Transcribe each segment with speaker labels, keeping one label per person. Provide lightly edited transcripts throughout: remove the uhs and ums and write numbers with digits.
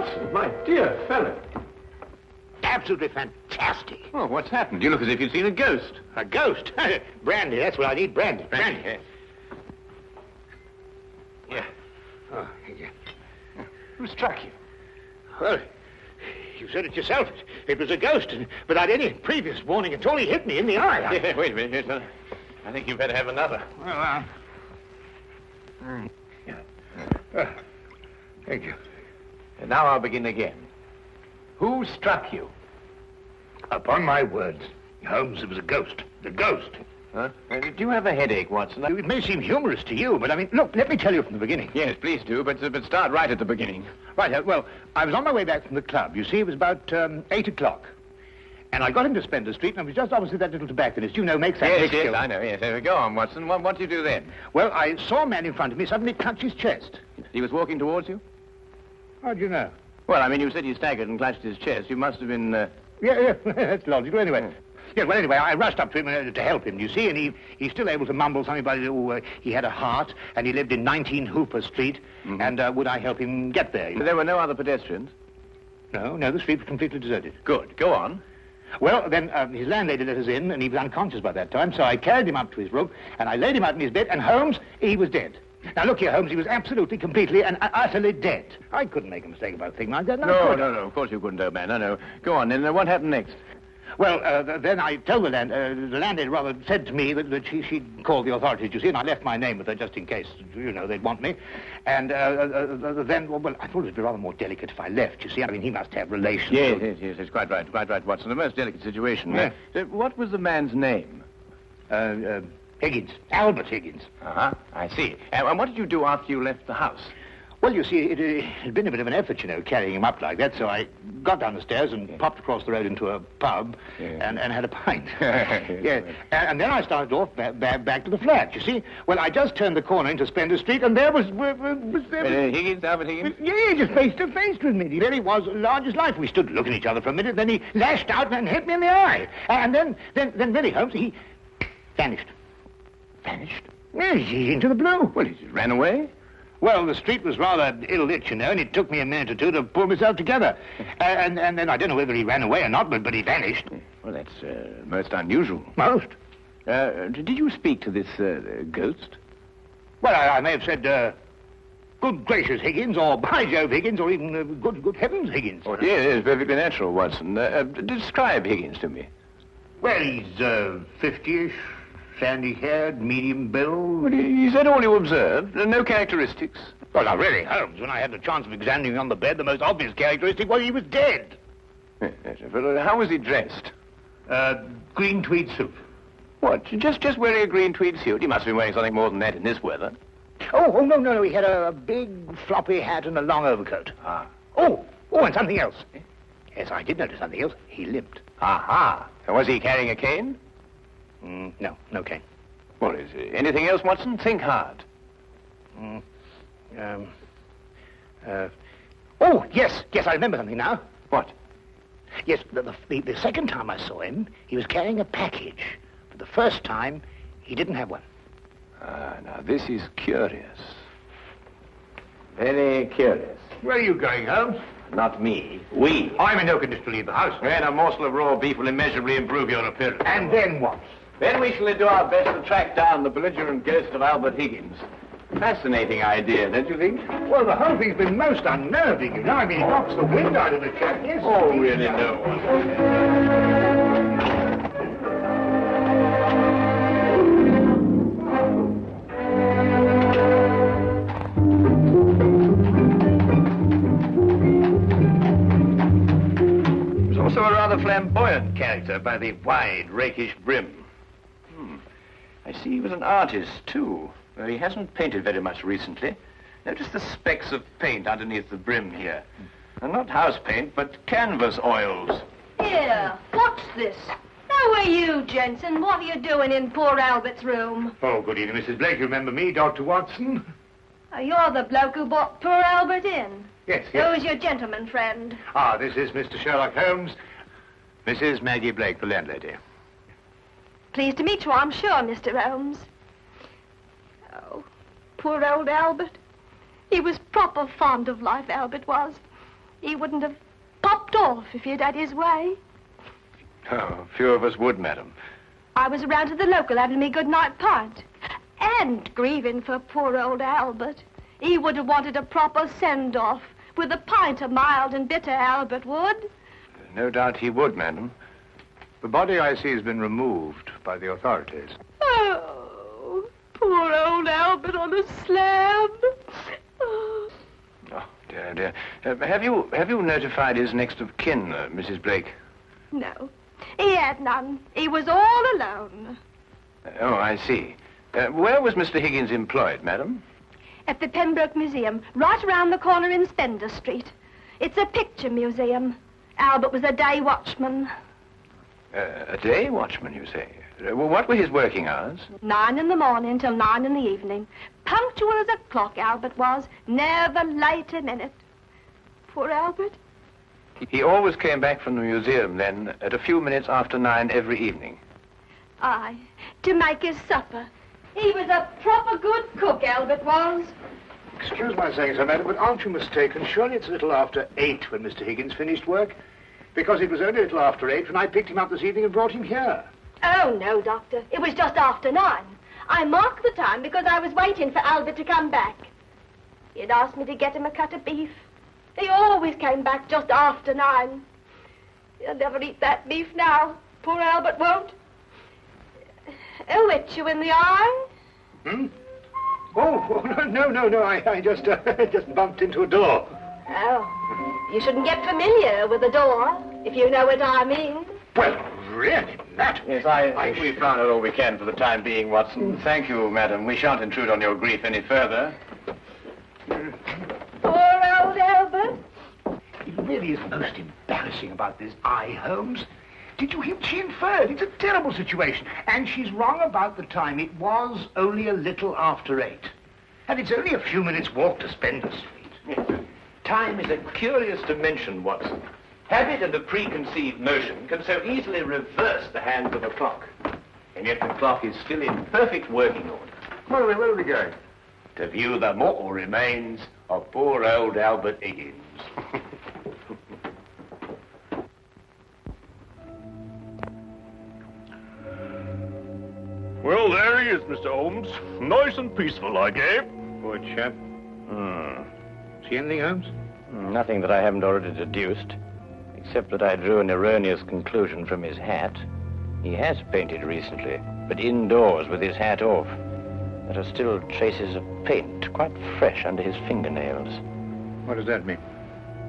Speaker 1: Watson, my dear fellow.
Speaker 2: Absolutely fantastic.
Speaker 1: Oh, what's happened? You look as if you'd seen a ghost.
Speaker 2: A ghost? Brandy, that's what I need, brandy. Brandy. Yeah. Oh, yeah.
Speaker 1: Who struck you?
Speaker 2: Well, you said it yourself. It was a ghost, without any previous warning at all. He hit me in the eye.
Speaker 1: Yeah, wait a minute. Yes, I think you better have another.
Speaker 2: Well, thank you.
Speaker 1: And now I'll begin again. Who struck you?
Speaker 2: Upon my words, Holmes, it was a ghost. The ghost.
Speaker 1: Huh? Do you have a headache, Watson?
Speaker 2: It may seem humorous to you, but I mean, look, let me tell you from the beginning.
Speaker 1: Yes, please do, but start right at the beginning.
Speaker 2: Right, well, I was on my way back from the club. You see, it was about 8 o'clock. And I got into Spencer Street, and I was just opposite that little tobacconist, you know, makes that
Speaker 1: Yes,
Speaker 2: mixture.
Speaker 1: I know, yes. Go on, Watson. What do you do then?
Speaker 2: Well, I saw a man in front of me suddenly clutch his chest.
Speaker 1: He was walking towards you?
Speaker 2: How do you know?
Speaker 1: Well, I mean, you said he staggered and clutched his chest. You must have been...
Speaker 2: Yeah, that's logical. Anyway, I rushed up to him to help him, you see, and he's still able to mumble something about he had a heart, and he lived in 19 Hooper Street, and would I help him get there?
Speaker 1: There were no other pedestrians?
Speaker 2: No, the street was completely deserted.
Speaker 1: Good. Go on.
Speaker 2: Well, then his landlady let us in, and he was unconscious by that time, so I carried him up to his room, and I laid him out in his bed, and Holmes, he was dead. Now, look here, Holmes, he was absolutely, completely, and utterly dead. I couldn't make a mistake about a thing like that.
Speaker 1: No, of course you couldn't, old man. No. Go on, then. What happened next?
Speaker 2: Well, then I told the landlady rather said to me that she'd called the authorities, you see, and I left my name with her just in case, you know, they'd want me. And then, well, I thought it would be rather more delicate if I left, you see. I mean, he must have relations.
Speaker 1: Yes, it's quite right, Watson. The most delicate situation.
Speaker 2: Yeah.
Speaker 1: What was the man's name?
Speaker 2: Higgins. Albert Higgins.
Speaker 1: Uh-huh, I see. And what did you do after you left the house?
Speaker 2: Well, you see, it had been a bit of an effort, you know, carrying him up like that, so I got down the stairs and popped across the road into a pub and had a pint. And then I started off back to the flat, you see. Well, I just turned the corner into Spencer Street, and there was
Speaker 1: Higgins, Albert Higgins?
Speaker 2: Yeah, just face to face with me. He really was large as life. We stood looking at each other for a minute, then he lashed out and hit me in the eye. And then really, Holmes, he vanished.
Speaker 1: Vanished?
Speaker 2: Yes, he's into the blue.
Speaker 1: Well, he just ran away?
Speaker 2: Well, the street was rather ill-lit, you know, and it took me a minute or two to pull myself together. And then I don't know whether he ran away or not, but he vanished.
Speaker 1: Well, that's most unusual.
Speaker 2: Most?
Speaker 1: Did you speak to this ghost?
Speaker 2: Well, I may have said, good gracious, Higgins, or by Jove, Higgins, or even good heavens, Higgins.
Speaker 1: Oh, yes, perfectly natural, Watson. Describe Higgins to me.
Speaker 2: Well, he's 50-ish. Sandy-haired, medium build.
Speaker 1: Well, he said all you observed. No characteristics.
Speaker 2: Well, now, really, Holmes, when I had the chance of examining him on the bed, the most obvious characteristic was he was dead.
Speaker 1: Yes, well, how was he dressed?
Speaker 2: Green tweed suit.
Speaker 1: What, just wearing a green tweed suit? He must have been wearing something more than that in this weather.
Speaker 2: Oh, no, he had a big floppy hat and a long overcoat.
Speaker 1: Ah.
Speaker 2: Oh, and something else. Yes, I did notice something else. He limped.
Speaker 1: Aha. Was he carrying a cane?
Speaker 2: No cane.
Speaker 1: Well, is there anything else, Watson? Think hard.
Speaker 2: Oh, yes, I remember something now.
Speaker 1: What?
Speaker 2: Yes, the second time I saw him, he was carrying a package. But the first time, he didn't have one.
Speaker 1: Now, this is curious. Very curious.
Speaker 2: Where are you going, Holmes?
Speaker 1: Not me. We.
Speaker 2: I'm in no condition to leave the house.
Speaker 1: And a morsel of raw beef will immeasurably improve your appearance.
Speaker 2: And then what?
Speaker 1: Then we shall do our best to track down the belligerent ghost of Albert Higgins. Fascinating idea, don't you think?
Speaker 2: Well, the whole thing's been most unnerving, you know. I mean, it knocks the wind out of the chap, yes.
Speaker 1: Oh, really, no one. Also a rather flamboyant character by the wide, rakish brim. I see he was an artist, too. He hasn't painted very much recently. Notice the specks of paint underneath the brim here. And not house paint, but canvas oils.
Speaker 3: Here, what's this? How are you, Jensen? What are you doing in poor Albert's room?
Speaker 2: Oh, good evening, Mrs. Blake. You remember me, Dr. Watson?
Speaker 3: You're the bloke who brought poor Albert in.
Speaker 2: Yes.
Speaker 3: Who's your gentleman friend?
Speaker 2: This is Mr. Sherlock Holmes. Mrs. Maggie Blake, the landlady.
Speaker 3: Pleased to meet you, I'm sure, Mr. Holmes. Oh, poor old Albert. He was proper fond of life, Albert was. He wouldn't have popped off if he'd had his way.
Speaker 1: Oh, few of us would, madam.
Speaker 3: I was around to the local having me good-night pint. And grieving for poor old Albert. He would have wanted a proper send-off with a pint of mild and bitter, Albert would.
Speaker 1: No doubt he would, madam.
Speaker 2: The body, I see, has been removed by the authorities.
Speaker 3: Oh, poor old Albert on a slab. Oh.
Speaker 1: Oh, dear, dear. Have you notified his next of kin, Mrs. Blake?
Speaker 3: No, he had none. He was all alone.
Speaker 1: Oh, I see. Where was Mr. Higgins employed, madam?
Speaker 3: At the Pembroke Museum, right around the corner in Spender Street. It's a picture museum. Albert was a day watchman.
Speaker 1: A day watchman, you say? Well, what were his working hours?
Speaker 3: 9 in the morning till 9 in the evening. Punctual as a clock, Albert was. Never late a minute. Poor Albert.
Speaker 1: He always came back from the museum, then, at a few minutes after 9 every evening.
Speaker 3: Aye, to make his supper. He was a proper good cook, Albert was.
Speaker 2: Excuse my saying so, madam, but aren't you mistaken? Surely it's a little after 8 when Mr. Higgins finished work? Because it was only a little after 8 when I picked him up this evening and brought him here.
Speaker 3: Oh, no, Doctor. It was just after 9. I marked the time because I was waiting for Albert to come back. He had asked me to get him a cut of beef. He always came back just after 9. He'll never eat that beef now. Poor Albert won't. He'll hit you in the eye.
Speaker 2: Hmm? Oh, no. I just bumped into a door.
Speaker 3: Oh, you shouldn't get familiar with the door, if you know what I mean.
Speaker 2: Well, really, that...
Speaker 1: Yes, I think we've found out all we can for the time being, Watson. Thank you, madam. We shan't intrude on your grief any further.
Speaker 3: Poor old Albert.
Speaker 2: It really is most embarrassing about this eye, Holmes. Did you hear what she inferred? It's a terrible situation. And she's wrong about the time. It was only a little after 8. And it's only a few minutes' walk to Spender Street.
Speaker 1: Yes. Time is a curious dimension, Watson. Habit and a preconceived notion can so easily reverse the hands of a clock. And yet the clock is still in perfect working order.
Speaker 2: Where are we going?
Speaker 1: To view the mortal remains of poor old Albert Higgins.
Speaker 4: Well, there he is, Mr. Holmes. Nice and peaceful, like, eh?
Speaker 2: Poor chap. See anything, Holmes?
Speaker 1: Nothing that I haven't already deduced, except that I drew an erroneous conclusion from his hat. He has painted recently, but indoors with his hat off. There are still traces of paint, quite fresh under his fingernails.
Speaker 2: What does that mean?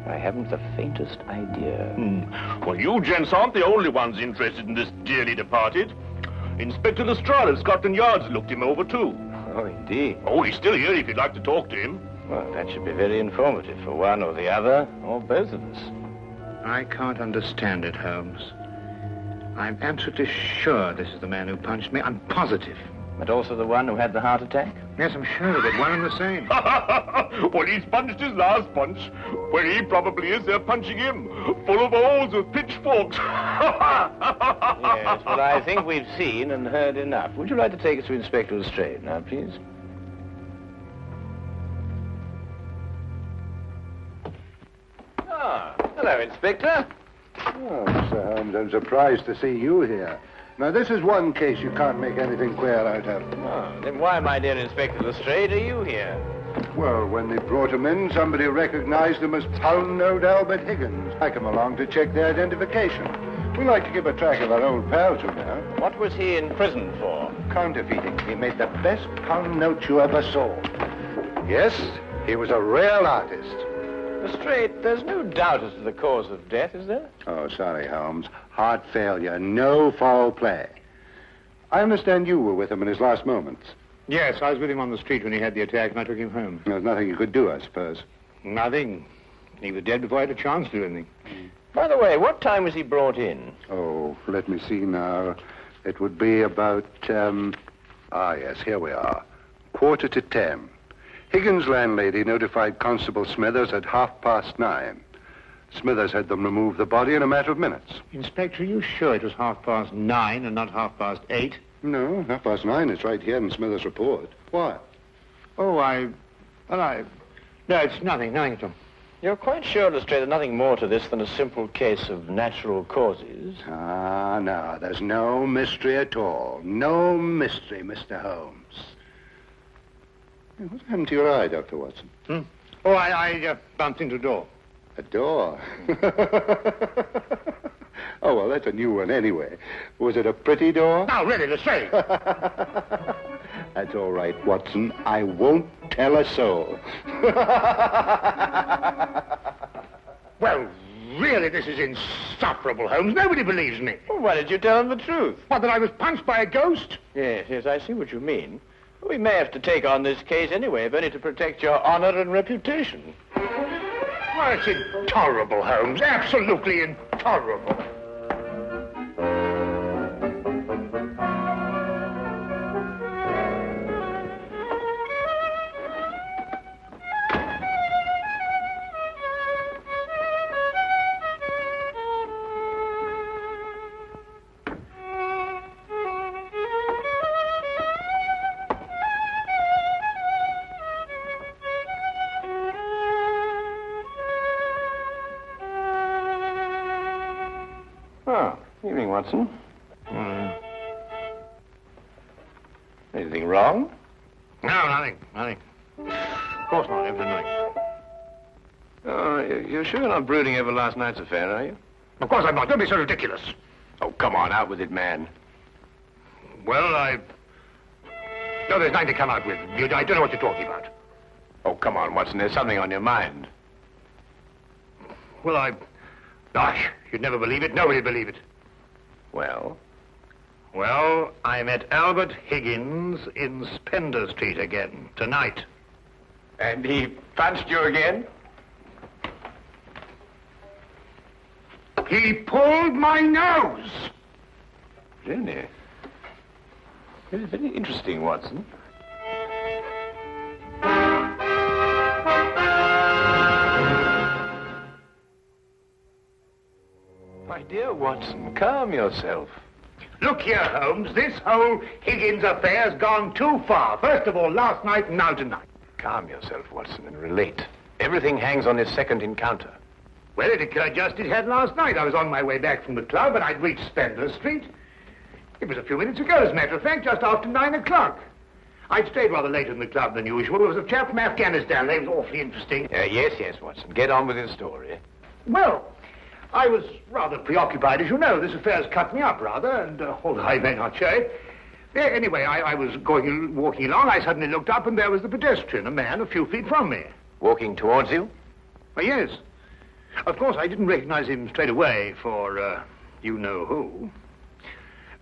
Speaker 1: I haven't the faintest idea.
Speaker 4: Well, you gents aren't the only ones interested in this dearly departed. Inspector Lestrade of Scotland Yard's looked him over, too.
Speaker 1: Oh, indeed.
Speaker 4: Oh, he's still here if you'd like to talk to him.
Speaker 1: Well, that should be very informative for one or the other, or both of us.
Speaker 2: I can't understand it, Holmes. I'm absolutely sure this is the man who punched me. I'm positive.
Speaker 1: But also the one who had the heart attack?
Speaker 2: Yes, I'm sure of it. One and the same.
Speaker 4: Well, he's punched his last punch. Where he probably is, they're punching him. Full of holes with pitchforks.
Speaker 1: Yes, well, I think we've seen and heard enough. Would you like to take us to Inspector Lestrade now, please? Ah, hello, Inspector.
Speaker 5: Oh, Mr. Holmes, I'm surprised to see you here. Now, this is one case you can't make anything queer out of.
Speaker 1: Oh, then why, my dear Inspector Lestrade, are you here?
Speaker 5: Well, when they brought him in, somebody recognized him as Pound-Note Albert Higgins. I come along to check their identification. We like to keep a track of our old pals, you know.
Speaker 1: What was he in prison for?
Speaker 5: Counterfeiting. He made the best pound note you ever saw. Yes, he was a real artist.
Speaker 1: Lestrade, there's no doubt as to the cause of death, is there?
Speaker 5: Oh, sorry, Holmes. Heart failure, no foul play. I understand you were with him in his last moments.
Speaker 2: Yes, I was with him on the street when he had the attack, and I took him home.
Speaker 5: There's nothing you could do, I suppose.
Speaker 2: Nothing. He was dead before I had a chance to do anything.
Speaker 1: By the way, what time was he brought in?
Speaker 5: Oh, let me see now. It would be about, yes, here we are. 9:45. Higgins' landlady notified Constable Smithers at 9:30. Smithers had them remove the body in a matter of minutes.
Speaker 2: Inspector, are you sure it was 9:30 and not 8:30?
Speaker 5: No, 9:30 is right here in Smithers' report. Why?
Speaker 2: Oh, no, it's nothing at all.
Speaker 1: You're quite sure, Lestrade, there's nothing more to this than a simple case of natural causes?
Speaker 5: Ah, no, there's no mystery at all. No mystery, Mr. Holmes. What happened to your eye, Dr. Watson?
Speaker 2: Oh, I bumped into a door.
Speaker 5: A door? Oh, well, that's a new one anyway. Was it a pretty door?
Speaker 2: No, really, Lestrade.
Speaker 5: That's all right, Watson. I won't tell a soul.
Speaker 2: Well, really, this is insufferable, Holmes. Nobody believes me.
Speaker 1: Well, why did you tell them the truth?
Speaker 2: What, that I was punched by a ghost?
Speaker 1: Yes, I see what you mean. We may have to take on this case anyway, if only to protect your honor and reputation.
Speaker 2: Well, it's intolerable, Holmes. Absolutely intolerable.
Speaker 1: Oh, evening, Watson. Anything wrong?
Speaker 2: No, nothing. Of course not, everything.
Speaker 1: Oh, you're sure you're not brooding over last night's affair, are you?
Speaker 2: Of course I'm not. Don't be so ridiculous.
Speaker 1: Oh, come on, out with it, man.
Speaker 2: Well, No, there's nothing to come out with. I don't know what you're talking about.
Speaker 1: Oh, come on, Watson, there's something on your mind.
Speaker 2: Well, Gosh, you'd never believe it. Nobody'd believe it.
Speaker 1: Well?
Speaker 2: Well, I met Albert Higgins in Spender Street again, tonight.
Speaker 1: And he punched you again?
Speaker 2: He pulled my nose!
Speaker 1: Really? Very, very interesting, Watson. My dear Watson, calm yourself.
Speaker 2: Look here, Holmes, this whole Higgins affair's gone too far. First of all, last night and now tonight.
Speaker 1: Calm yourself, Watson, and relate. Everything hangs on this second encounter.
Speaker 2: Well, it occurred just as it had last night. I was on my way back from the club, and I'd reached Spender Street. It was a few minutes ago, as a matter of fact, just after 9 o'clock. I'd stayed rather later in the club than usual. There was a chap from Afghanistan. They was awfully interesting.
Speaker 1: Yes, Watson. Get on with your story.
Speaker 2: Well, I was rather preoccupied, as you know. This affair's cut me up, rather, and although I may not show it. Anyway, I was walking along. I suddenly looked up, and there was the pedestrian, a man a few feet from me.
Speaker 1: Walking towards you?
Speaker 2: Well, yes. Of course, I didn't recognize him straight away for, you-know-who.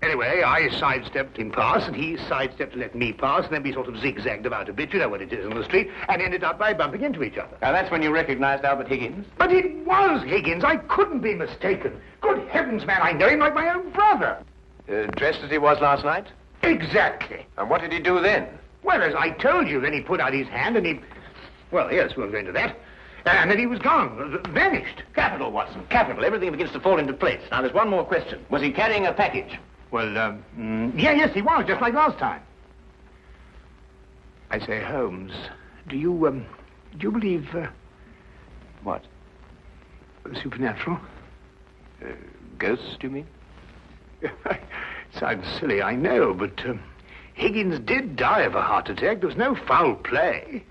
Speaker 2: Anyway, I sidestepped him past, and he sidestepped to let me pass, and then we sort of zigzagged about a bit, you know what it is on the street, and ended up by bumping into each other.
Speaker 1: Now, that's when you recognized Albert Higgins?
Speaker 2: But it was Higgins. I couldn't be mistaken. Good heavens, man, I know him like my own brother.
Speaker 1: Dressed as he was last night?
Speaker 2: Exactly.
Speaker 1: And what did he do then?
Speaker 2: Well, as I told you, then he put out his hand, and he... Well, yes, we'll go into that. And then he was gone, vanished.
Speaker 1: Capital, Watson, capital. Everything begins to fall into place. Now, there's one more question. Was he carrying a package?
Speaker 2: Well, yes, he was, just like last time. I say, Holmes, do you believe,
Speaker 1: What?
Speaker 2: Supernatural?
Speaker 1: Ghosts, do you mean?
Speaker 2: Sounds silly, I know, but, Higgins did die of a heart attack. There was no foul play.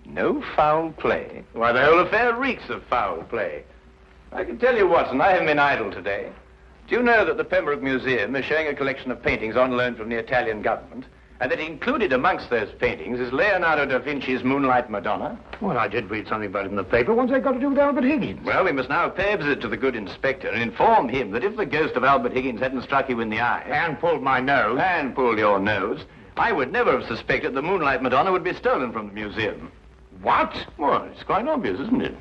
Speaker 1: No foul play? Why, the whole affair reeks of foul play. I can tell you, Watson, I haven't been idle today. Do you know that the Pembroke Museum is showing a collection of paintings on loan from the Italian government, and that included amongst those paintings is Leonardo da Vinci's Moonlight Madonna?
Speaker 2: Well, I did read something about it in the paper. What's that got to do with Albert Higgins?
Speaker 1: Well, we must now pay a visit to the good inspector and inform him that if the ghost of Albert Higgins hadn't struck you in the eye...
Speaker 2: And pulled my nose.
Speaker 1: And pulled your nose, I would never have suspected the Moonlight Madonna would be stolen from the museum.
Speaker 2: What?
Speaker 1: Well, it's quite obvious, isn't it?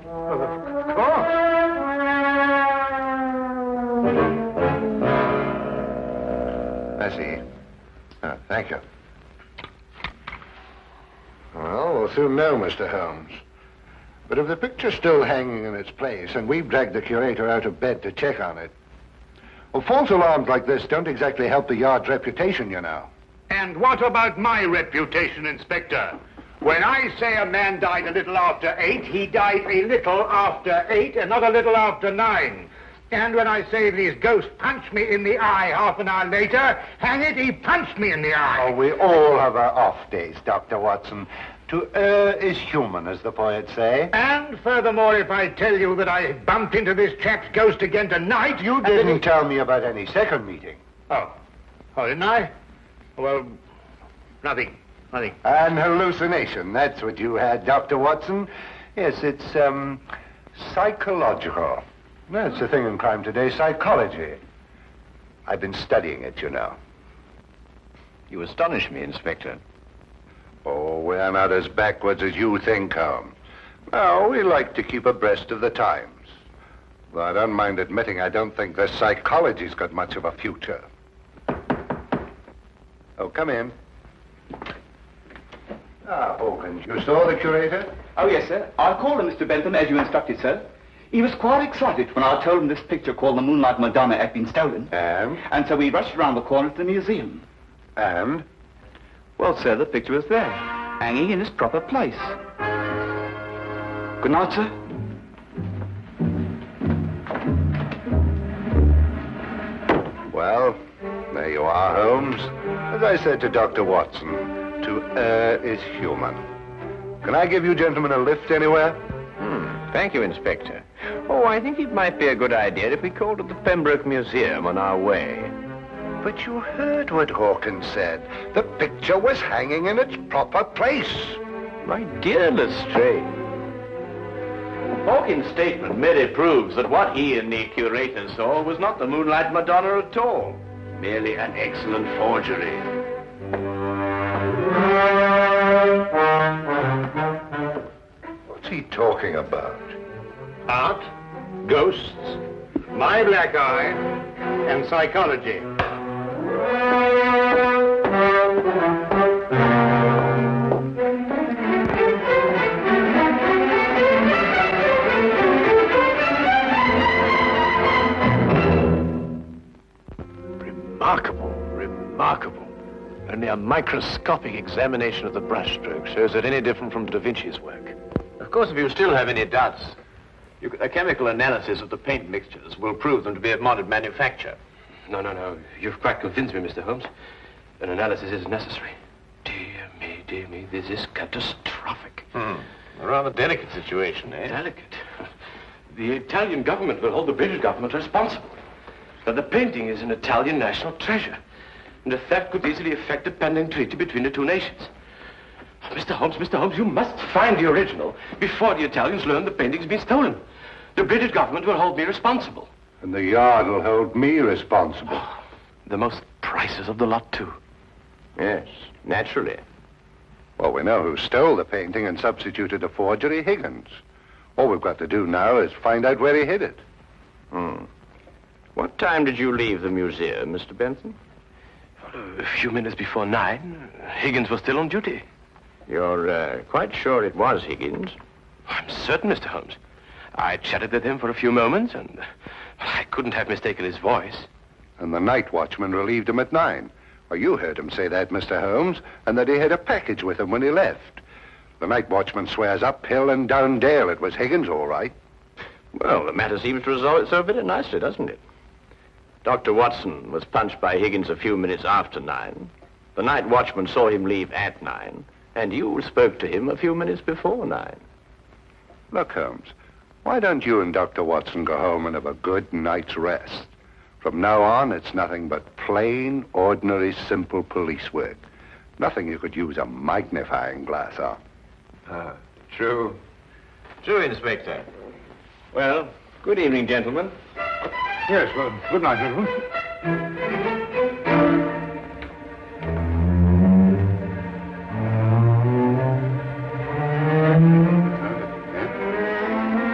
Speaker 2: Well, of course.
Speaker 5: I see. Oh, thank you. Well, we'll soon know, Mr. Holmes. But if the picture's still hanging in its place, and we've dragged the curator out of bed to check on it, well, false alarms like this don't exactly help the yard's reputation, you know.
Speaker 2: And what about my reputation, Inspector? When I say a man died a little after 8, he died a little after 8 and not a little after 9. And when I say that his ghost punched me in the eye half an hour later, hang it, he punched me in the eye.
Speaker 5: Oh, we all have our off days, Dr. Watson. To err is human, as the poets say.
Speaker 2: And furthermore, if I tell you that I bumped into this chap's ghost again tonight,
Speaker 5: You didn't tell me about any second meeting.
Speaker 2: Oh, didn't I? Well, nothing.
Speaker 5: An hallucination, that's what you had, Dr. Watson. Yes, it's, psychological. That's the thing in crime today, psychology. I've been studying it, you know.
Speaker 1: You astonish me, Inspector.
Speaker 5: Oh, we're not as backwards as you think, Holmes. No, we like to keep abreast of the times. Though I don't mind admitting I don't think the psychology's got much of a future. Oh, come in. Hawkins, you saw the curator?
Speaker 6: Oh, yes, sir. I called him, Mr. Bentham, as you instructed, sir. He was quite excited when I told him this picture called The Moonlight Madonna had been stolen.
Speaker 5: And
Speaker 6: so we rushed around the corner to the museum.
Speaker 5: And?
Speaker 6: Well, sir, the picture was there, hanging in its proper place. Good night, sir.
Speaker 5: Well, there you are, Holmes. As I said to Dr. Watson, to err is human. Can I give you gentlemen a lift anywhere?
Speaker 1: Thank you, Inspector. Oh, I think it might be a good idea if we called at the Pembroke Museum on our way.
Speaker 5: But you heard what Hawkins said. The picture was hanging in its proper place.
Speaker 1: My dear Lestrade, Hawkins' statement merely proves that what he and the curator saw was not the Moonlight Madonna at all. Merely an excellent forgery.
Speaker 5: What's he talking about?
Speaker 2: Art, ghosts, my black eye, and psychology.
Speaker 7: Remarkable. Only a microscopic examination of the brushstroke shows it any different from Da Vinci's work.
Speaker 1: Of course, if you still have any doubts, a chemical analysis of the paint mixtures will prove them to be of modern manufacture.
Speaker 7: No. You've quite convinced me, Mr. Holmes. An analysis is necessary. Dear me, this is catastrophic.
Speaker 1: A rather delicate situation, eh?
Speaker 7: Delicate. The Italian government will hold the British government responsible. But the painting is an Italian national treasure. And the theft could easily affect the pending treaty between the two nations. Oh, Mr. Holmes, you must find the original before the Italians learn the painting's been stolen. The British government will hold me responsible.
Speaker 5: And the Yard will hold me responsible.
Speaker 7: Oh, the most priceless of the lot, too.
Speaker 1: Yes, naturally.
Speaker 5: Well, we know who stole the painting and substituted a forgery, Higgins. All we've got to do now is find out where he hid it.
Speaker 1: What time did you leave the museum, Mr. Benson?
Speaker 7: A few minutes before 9. Higgins was still on duty.
Speaker 1: You're quite sure it was Higgins?
Speaker 7: I'm certain, Mr. Holmes. I chatted with him for a few moments, and I couldn't have mistaken his voice.
Speaker 5: And the night watchman relieved him at 9. Well, you heard him say that, Mr. Holmes, and that he had a package with him when he left. The night watchman swears up hill and down dale it was Higgins, all right.
Speaker 1: Well, the matter seems to resolve itself very nicely, doesn't it? Dr. Watson was punched by Higgins a few minutes after 9. The night watchman saw him leave at 9, and you spoke to him a few minutes before 9.
Speaker 5: Look, Holmes, why don't you and Dr. Watson go home and have a good night's rest? From now on, it's nothing but plain, ordinary, simple police work. Nothing you could use a magnifying glass on.
Speaker 1: True. True, Inspector. Well, good evening, gentlemen.
Speaker 2: Yes, well, good night, gentlemen.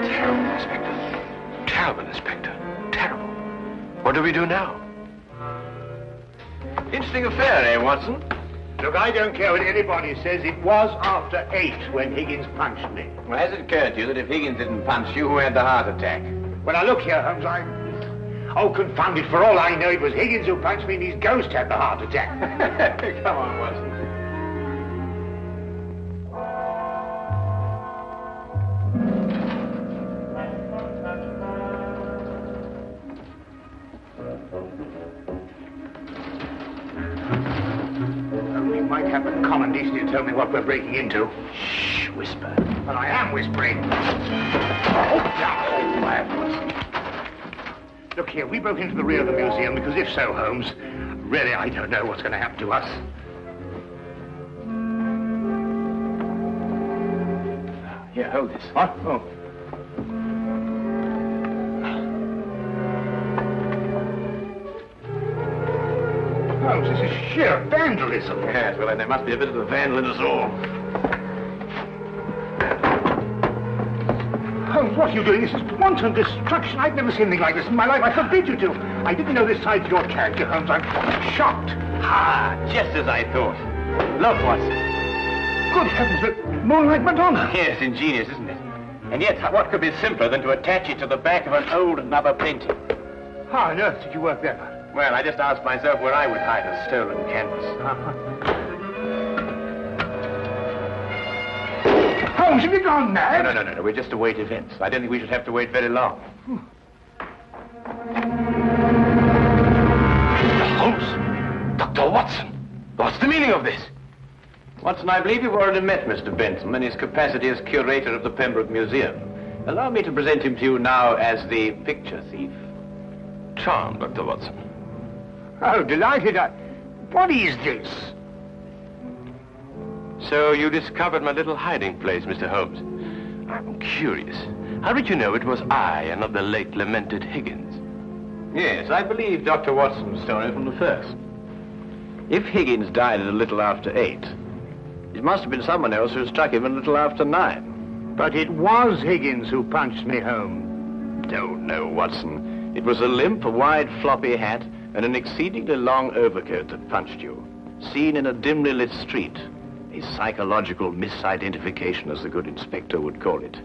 Speaker 7: Terrible, Inspector. Terrible, Inspector. Terrible. What do we do now?
Speaker 1: Interesting affair, eh, Watson?
Speaker 2: Look, I don't care what anybody says. It was after 8 when Higgins punched me.
Speaker 1: Well, has it occurred to you that if Higgins didn't punch you, who had the heart attack?
Speaker 2: Well, now look here, Holmes, Oh, confound it, for all I know, it was Higgins who punched me and his ghost had the heart attack.
Speaker 1: Come on, Watson.
Speaker 2: have the common decency to tell me what we're breaking into?
Speaker 1: Shh, whisper.
Speaker 2: Well, I am whispering. Oh, look here, we broke into the rear of the museum because if so, Holmes, really, I don't know what's going to happen to us.
Speaker 1: Here, hold this.
Speaker 2: What? Oh. Holmes, this is sheer vandalism.
Speaker 1: Yes, well, then there must be a bit of a vandal in us all.
Speaker 2: Holmes, what are you doing? This is wanton destruction. I've never seen anything like this in my life. I forbid you to. I didn't know this side of your character, Holmes. I'm shocked.
Speaker 1: Ah, just as I thought. Look, Watson.
Speaker 2: Good heavens, the Moonlight Madonna.
Speaker 1: Yes, ingenious, isn't it? And yet, what could be simpler than to attach it to the back of an old rubber painting?
Speaker 2: How on earth did you work that out?
Speaker 1: Well, I just asked myself where I would hide a stolen canvas.
Speaker 2: Holmes, have you gone mad?
Speaker 1: No. We're just to wait events. I don't think we should have to wait very long.
Speaker 7: Holmes! Dr. Watson! What's the meaning of this?
Speaker 1: Watson, I believe you've already met Mr. Bentham in his capacity as curator of the Pembroke Museum. Allow me to present him to you now as the picture thief.
Speaker 7: Charmed, Dr. Watson.
Speaker 2: Oh, delighted. What is this?
Speaker 7: So you discovered my little hiding place, Mr. Holmes. I'm curious. How did you know it was I and not the late lamented Higgins?
Speaker 1: Yes, I believe Dr. Watson's story from the first. If Higgins died at a little after 8, it must have been someone else who struck him a little after 9.
Speaker 2: But it was Higgins who punched me home.
Speaker 1: No, Watson. It was a limp, a wide, floppy hat, and an exceedingly long overcoat that punched you. Seen in a dimly lit street. A psychological misidentification, as the good inspector would call it.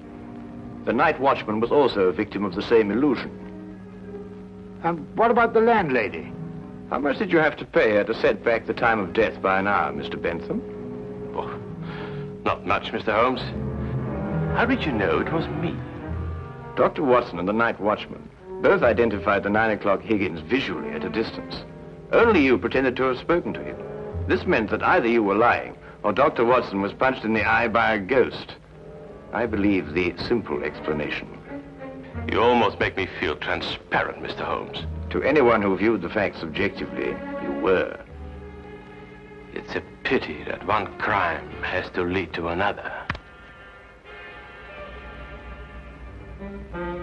Speaker 1: The night watchman was also a victim of the same illusion.
Speaker 2: And what about the landlady?
Speaker 1: How much did you have to pay her to set back the time of death by an hour, Mr. Bentham?
Speaker 7: Oh, not much, Mr. Holmes. How did you know it was me?
Speaker 1: Dr. Watson and the night watchman both identified the 9 o'clock Higgins visually at a distance. Only you pretended to have spoken to him. This meant that either you were lying or Dr. Watson was punched in the eye by a ghost. I believe the simple explanation.
Speaker 7: You almost make me feel transparent, Mr. Holmes.
Speaker 1: To anyone who viewed the facts objectively, you were.
Speaker 7: It's a pity that one crime has to lead to another.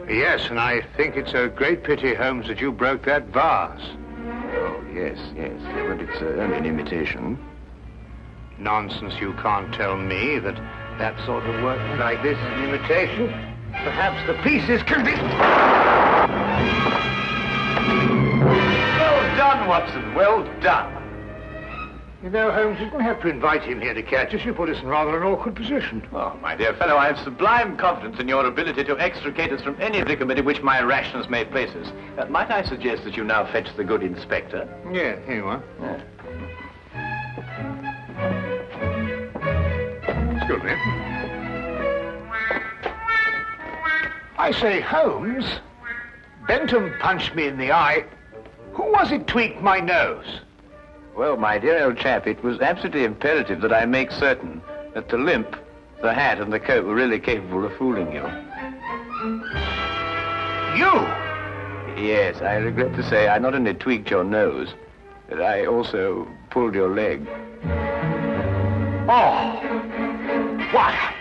Speaker 2: Yes, and I think it's a great pity, Holmes, that you broke that vase.
Speaker 1: Oh, yes, but it's only an imitation.
Speaker 2: Nonsense, you can't tell me that sort of work like this is an imitation. Perhaps the pieces can be...
Speaker 1: Well done, Watson, well done.
Speaker 2: You know, Holmes, you didn't have to invite him here to catch us. You put us in rather an awkward position.
Speaker 1: Oh, my dear fellow, I have sublime confidence in your ability to extricate us from any predicament in which my rashness may place us. Might I suggest that you now fetch the good inspector?
Speaker 2: Yeah, here you are.
Speaker 1: Yeah.
Speaker 2: Excuse me. I say, Holmes, Bentham punched me in the eye. Who was it tweaked my nose?
Speaker 1: Well, my dear old chap, it was absolutely imperative that I make certain that the limp, the hat, and the coat were really capable of fooling you.
Speaker 2: You?
Speaker 1: Yes, I regret to say I not only tweaked your nose, but I also pulled your leg.
Speaker 2: Oh! Why,